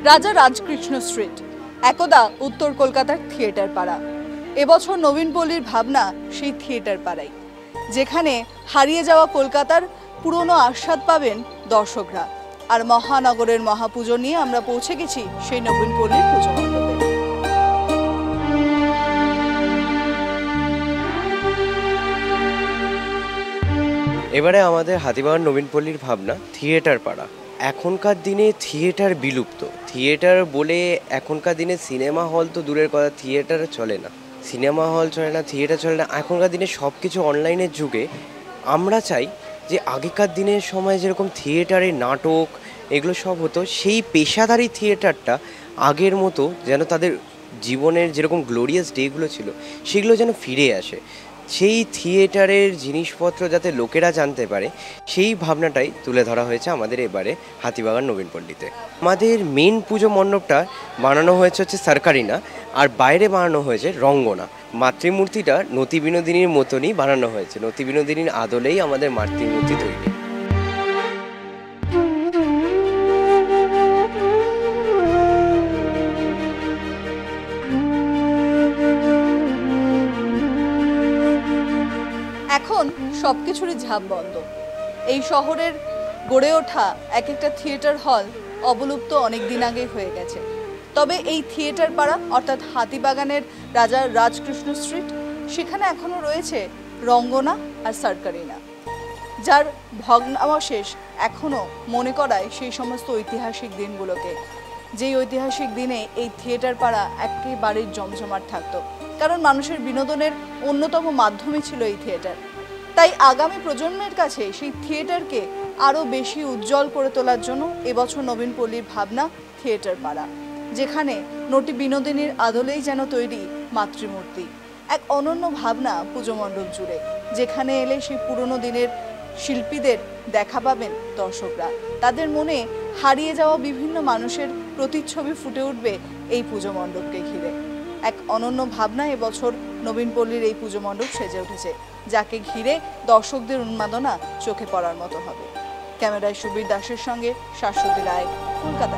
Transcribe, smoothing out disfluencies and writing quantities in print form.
রাজা রাজকৃষ্ণ স্ট্রিট একদা উত্তর কলকাতার থিয়েটার পাড়া। এবছর নবীনপল্লীর ভাবনা সেই থিয়েটার পাড়াই, যেখানে হারিয়ে যাওয়া কলকাতার পুরনো আস্বাদ পাবেন দর্শকরা। আর মহানগরের মহাপুজো নিয়ে আমরা পৌঁছে গেছি সেই নবীনপল্লীর পুজো মণ্ডপে। এবারে আমাদের হাতিবাগান নবীনপল্লীর ভাবনা থিয়েটার পাড়া। এখনকার দিনে থিয়েটার বিলুপ্ত। থিয়েটার বলে এখনকার দিনে সিনেমা হল তো দূরের কথা, থিয়েটার চলে না, সিনেমা হল চলে না, থিয়েটার চলে না। এখনকার দিনে সব কিছু অনলাইনের যুগে আমরা চাই যে আগেকার দিনের সময় যেরকম থিয়েটারে নাটক এগুলো সব হতো, সেই পেশাদারি থিয়েটারটা আগের মতো যেন তাদের জীবনের যেরকম গ্লোরিয়াস ডেগুলো ছিল সেগুলো যেন ফিরে আসে। সেই থিয়েটারের জিনিসপত্র যাতে লোকেরা জানতে পারে, সেই ভাবনাটাই তুলে ধরা হয়েছে আমাদের এবারে হাতিবাগান নবীনপল্লীতে। আমাদের মেন পুজো মণ্ডপটা বানানো হয়েছে সরকারিনা, আর বাইরে বানানো হয়েছে রঙ্গনা। মাতৃমূর্তিটা নতি বিনোদিনীর মতনই বানানো হয়েছে, নতি বিনোদিনীর আদলেই আমাদের মাতৃমূর্তি তৈরি। এখন সবকিছুরই ঝাঁপ বন্ধ। এই শহরের গড়ে ওঠা এক একটা থিয়েটার হল অবলুপ্ত অনেক দিন আগে হয়ে গেছে। তবে এই থিয়েটার পাড়া অর্থাৎ হাতিবাগানের রাজা রাজকৃষ্ণ স্ট্রিট, সেখানে এখনো রয়েছে রঙ্গনা আর সরকারিনা, যার ভগ্নাবশেষ এখনো মনে করায় সেই সমস্ত ঐতিহাসিক দিনগুলোকে, যেই ঐতিহাসিক দিনে এই থিয়েটার পাড়া একেবারে জমজমাট থাকতো। কারণ মানুষের বিনোদনের অন্যতম মাধ্যমই ছিল এই থিয়েটার। তাই আগামী প্রজন্মের কাছে সেই থিয়েটারকে আরও বেশি উজ্জ্বল করে তোলার জন্য এবছর নবীনপল্লীর ভাবনা থিয়েটার পাড়া, যেখানে নটি বিনোদিনীর আদলেই যেন তৈরি মাতৃমূর্তি। এক অনন্য ভাবনা পুজো মণ্ডপ জুড়ে, যেখানে এলে সেই পুরনো দিনের শিল্পীদের দেখা পাবেন দর্শকরা। তাদের মনে হারিয়ে যাওয়া বিভিন্ন মানুষের প্রতিচ্ছবি ফুটে উঠবে এই পুজো মণ্ডপকে ঘিরে। এক অনন্য ভাবনা এবছর নবীনপল্লীর এই পুজো মণ্ডপ সেজে উঠেছে, যাকে ঘিরে দর্শকদের উন্মাদনা চোখে পড়ার মতো হবে। ক্যামেরায় সুবীর দাসের সঙ্গে শাশ্বতী রায়, কলকাতা।